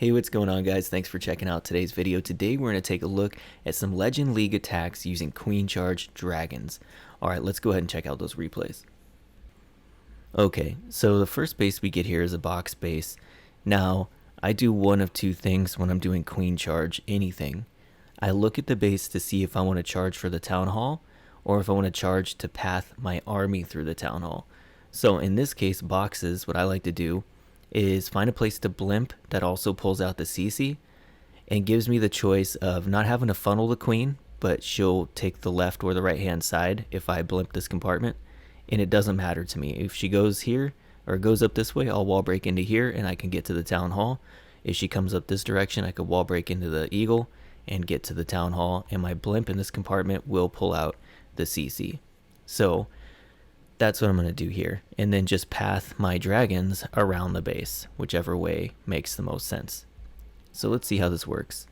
Hey, what's going on, guys? Thanks for checking out today's video. Today we're going to take a look at some Legend League attacks using Queen Charge Dragons. Alright, let's go ahead and check out those replays. Okay, so the first base we get here is a box base. Now, I do one of two things when I'm doing Queen Charge anything. I look at the base to see if I want to charge for the Town Hall, or if I want to charge to path my army through the Town Hall. So in this case, boxes, what I like to do is find a place to blimp that also pulls out the CC and gives me the choice of not having to funnel the queen, but she'll take the left or the right hand side if I blimp this compartment, and it doesn't matter to me. If she goes here or goes up this way, I'll wall break into here and I can get to the Town Hall. If she comes up this direction, I could wall break into the Eagle and get to the Town Hall, and my blimp in this compartment will pull out the CC. So that's what I'm going to do here, and then just path my dragons around the base, whichever way makes the most sense. So let's see how this works.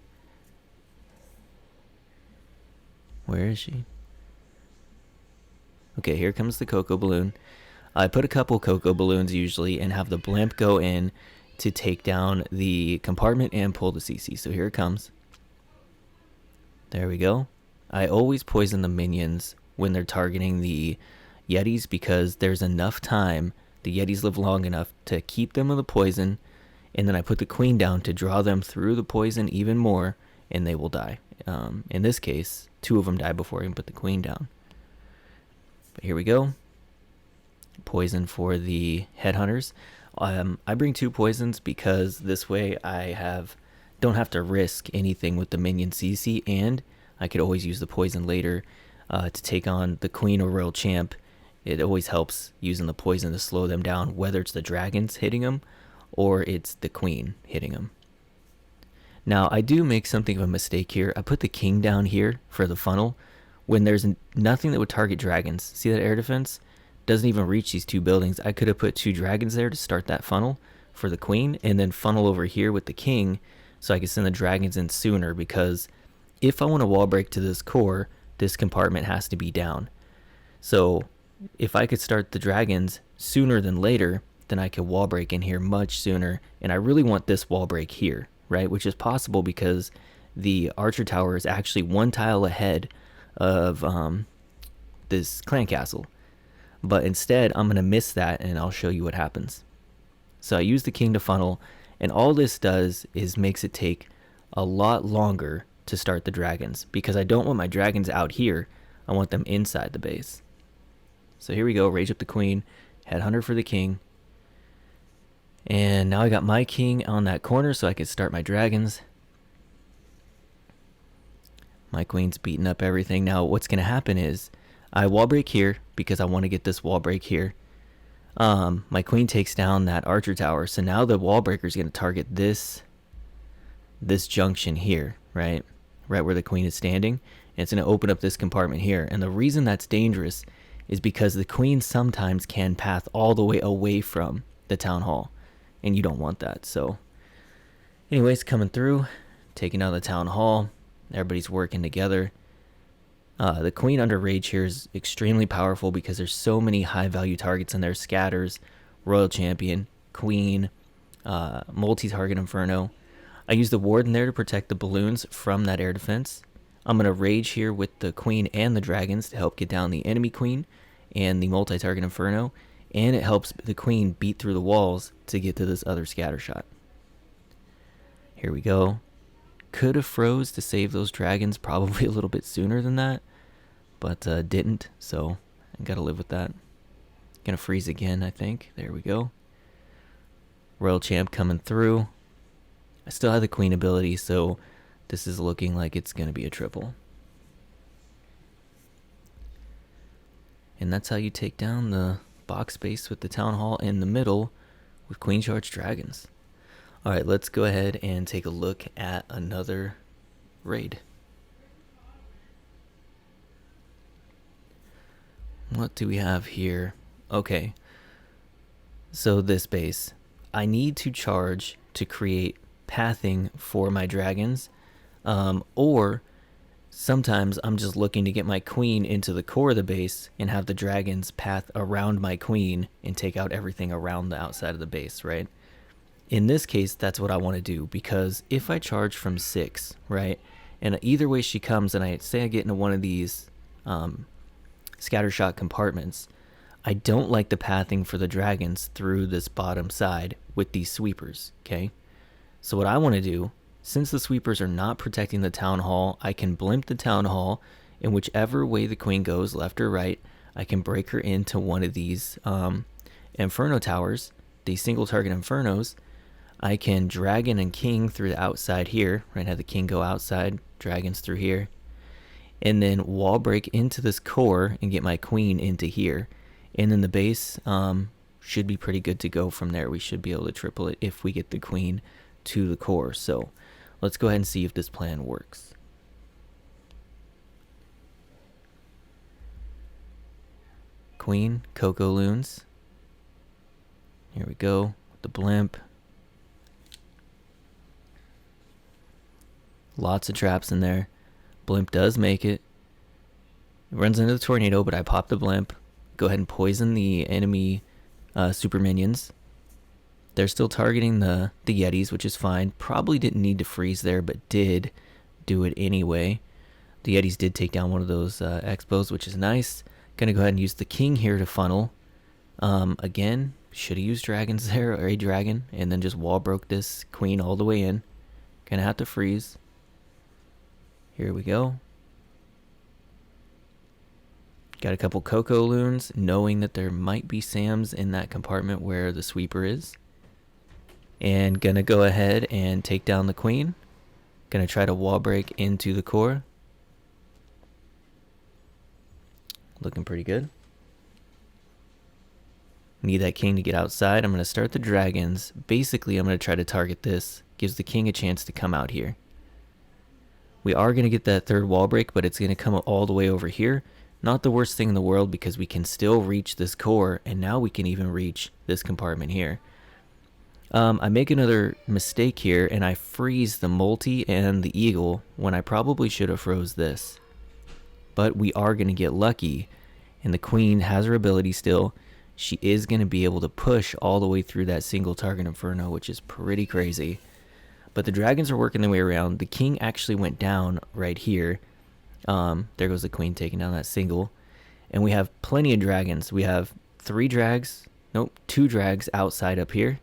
Where is she? Okay, here comes the Cocoa Balloon. I put a couple Cocoa Balloons usually and have the blimp go in to take down the compartment and pull the CC. So here it comes. There we go. I always poison the minions when they're targeting the Yetis because there's enough time, the Yetis live long enough to keep them with the poison, and then I put the queen down to draw them through the poison even more, and they will die. In this case, two of them die before I can put the queen down. But here we go. Poison for the headhunters. I bring two poisons because this way I don't have to risk anything with the minion CC, and I could always use the poison later to take on the queen or royal champ. It always helps using the poison to slow them down, whether it's the dragons hitting them or it's the queen hitting them. Now, I do make something of a mistake here. I put the king down here for the funnel when there's nothing that would target dragons. See that air defense? Doesn't even reach these two buildings. I could have put two dragons there to start that funnel for the queen, and then funnel over here with the king so I could send the dragons in sooner, because if I want to wall break to this core, this compartment has to be down. So if I could start the dragons sooner than later, then I could wall break in here much sooner. And I really want this wall break here, right? Which is possible because the archer tower is actually one tile ahead of this clan castle. But instead, I'm going to miss that, and I'll show you what happens. So I use the king to funnel, and all this does is makes it take a lot longer to start the dragons, because I don't want my dragons out here. I want them inside the base. So here we go, rage up the queen, headhunter for the king. And now I got my king on that corner so I can start my dragons. My queen's beating up everything. Now what's going to happen is I wall break here because I want to get this wall break here. My queen takes down that archer tower. So now the wall breaker is going to target this junction here, right where the queen is standing. And it's going to open up this compartment here. And the reason that's dangerous is because the queen sometimes can path all the way away from the town hall, and you don't want that. So anyways, coming through, taking out the town hall, everybody's working together. The queen under rage here is extremely powerful because there's so many high value targets in there: scatters, royal champion, queen, multi-target inferno. I use the ward in there to protect the balloons from that air defense. I'm going to rage here with the queen and the dragons to help get down the enemy queen and the multi-target inferno, and it helps the queen beat through the walls to get to this other scatter shot. Here we go. Could have froze to save those dragons probably a little bit sooner than that, but didn't, so I gotta live with that. Gonna freeze again, I think. There we go. Royal champ coming through. I still have the queen ability, so this is looking like it's going to be a triple. And that's how you take down the box base with the town hall in the middle with Queen Charge Dragons. Alright, let's go ahead and take a look at another raid. What do we have here? Okay, so this base. I need to charge to create pathing for my dragons. Or sometimes I'm just looking to get my queen into the core of the base and have the dragons path around my queen and take out everything around the outside of the base, right? In this case, that's what I want to do, because if I charge from 6, right, and either way she comes and I say I get into one of these scattershot compartments, I don't like the pathing for the dragons through this bottom side with these sweepers, okay? So what I want to do, since the sweepers are not protecting the town hall, I can blimp the town hall, and whichever way the queen goes, left or right, I can break her into one of these inferno towers, these single target infernos. I can dragon and king through the outside here, right? Have the king go outside, dragons through here, and then wall break into this core and get my queen into here. And then the base should be pretty good to go from there. We should be able to triple it if we get the queen to the core. So let's go ahead and see if this plan works. Queen, Coco Loons. Here we go, the blimp. Lots of traps in there. Blimp does make it. It runs into the tornado, but I pop the blimp. Go ahead and poison the enemy super minions. They're still targeting the Yetis, which is fine. Probably didn't need to freeze there, but did do it anyway. The Yetis did take down one of those expos, which is nice. Gonna go ahead and use the king here to funnel. Again, should have used dragons there, or a dragon, and then just wall broke this queen all the way in. Gonna have to freeze. Here we go. Got a couple Coco Loons, knowing that there might be Sams in that compartment where the sweeper is. And gonna go ahead and take down the queen. Gonna try to wall break into the core. Looking pretty good. Need that king to get outside. I'm gonna start the dragons. Basically, I'm gonna try to target this. Gives the king a chance to come out here. We are going to get that third wall break, but it's going to come all the way over here. Not the worst thing in the world, because we can still reach this core, and now we can even reach this compartment here. I make another mistake here, and I freeze the multi and the eagle when I probably should have froze this. But we are going to get lucky, and the queen has her ability still. She is going to be able to push all the way through that single target inferno, which is pretty crazy. But the dragons are working their way around. The king actually went down right here. There goes the queen taking down that single. And we have plenty of dragons. We have 2 drags outside up here.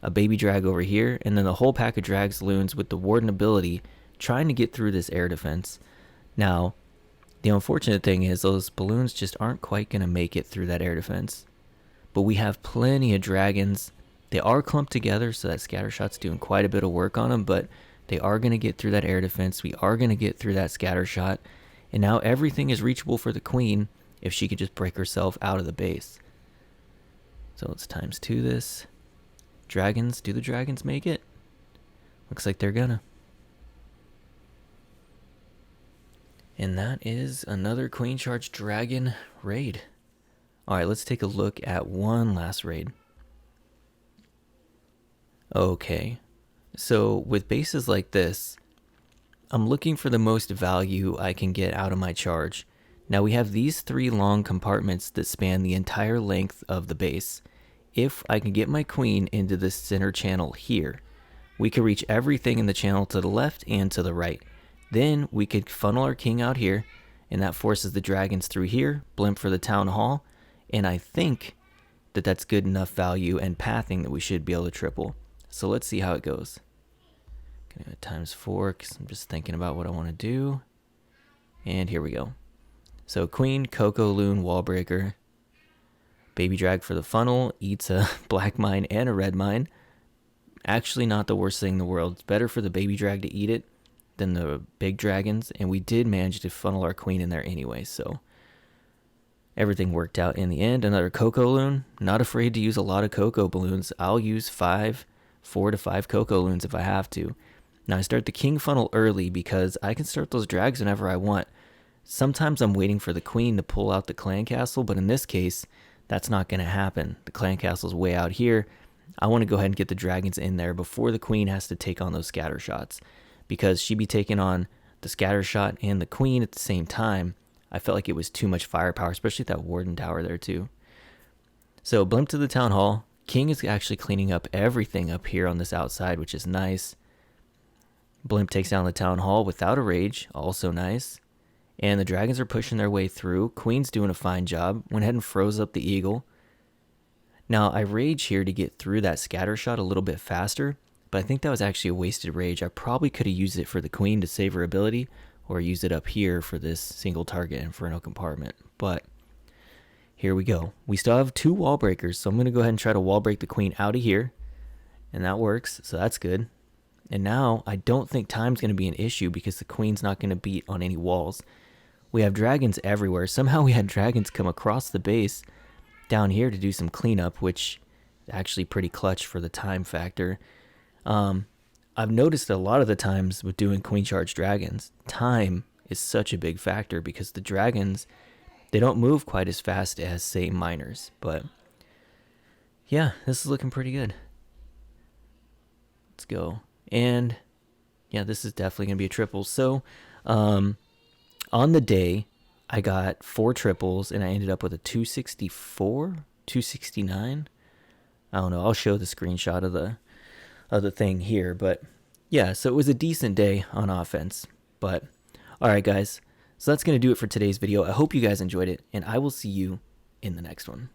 A baby drag over here. And then the whole pack of drags loons with the warden ability trying to get through this air defense. Now, the unfortunate thing is those balloons just aren't quite going to make it through that air defense. But we have plenty of dragons. They are clumped together, so that scattershot's doing quite a bit of work on them, but they are going to get through that air defense. We are going to get through that scattershot, and now everything is reachable for the queen if she could just break herself out of the base. So let's ×2 this. Dragons, do the dragons make it? Looks like they're gonna. And that is another queen charge dragon raid. Alright, let's take a look at one last raid. Okay, so with bases like this, I'm looking for the most value I can get out of my charge. Now we have these 3 long compartments that span the entire length of the base. If I can get my queen into this center channel here, we could reach everything in the channel to the left and to the right. Then we could funnel our king out here, and that forces the dragons through here, blimp for the town hall, and I think that that's good enough value and pathing that we should be able to triple. So let's see how it goes. Gonna go ×4 because I'm just thinking about what I want to do. And here we go. So queen, Coco Loon, wall breaker. Baby drag for the funnel, eats a black mine and a red mine. Actually not the worst thing in the world. It's better for the baby drag to eat it than the big dragons. And we did manage to funnel our queen in there anyway, so everything worked out in the end. Another Coco Loon. Not afraid to use a lot of Coco balloons. I'll use 4 to 5 Coco Loons if I have to. Now I start the king funnel early because I can start those drags whenever I want. Sometimes I'm waiting for the queen to pull out the clan castle, but in this case, that's not going to happen. The clan castle's way out here. I want to go ahead and get the dragons in there before the queen has to take on those scatter shots, because she'd be taking on the scatter shot and the queen at the same time. I felt like it was too much firepower, especially that warden tower there too. So blimp to the town hall, King is actually cleaning up everything up here on this outside, which is nice. Blimp takes down the town hall without a rage, also nice. And the dragons are pushing their way through. Queen's doing a fine job. Went ahead and froze up the eagle. Now, I rage here to get through that scatter shot a little bit faster, but I think that was actually a wasted rage. I probably could have used it for the queen to save her ability, or use it up here for this single target inferno compartment. But here we go. We still have 2 wall breakers, so I'm going to go ahead and try to wall break the queen out of here. And that works, so that's good. And now I don't think time's going to be an issue because the queen's not going to beat on any walls. We have dragons everywhere. Somehow we had dragons come across the base down here to do some cleanup, which is actually pretty clutch for the time factor. I've noticed a lot of the times with doing queen charge dragons, time is such a big factor because the dragons, they don't move quite as fast as, say, miners. But yeah, this is looking pretty good. Let's go. And yeah, this is definitely going to be a triple. So on the day, I got 4 triples and I ended up with a 264, 269. I don't know. I'll show the screenshot of the thing here. But yeah, so it was a decent day on offense. But all right, guys. So that's going to do it for today's video. I hope you guys enjoyed it, and I will see you in the next one.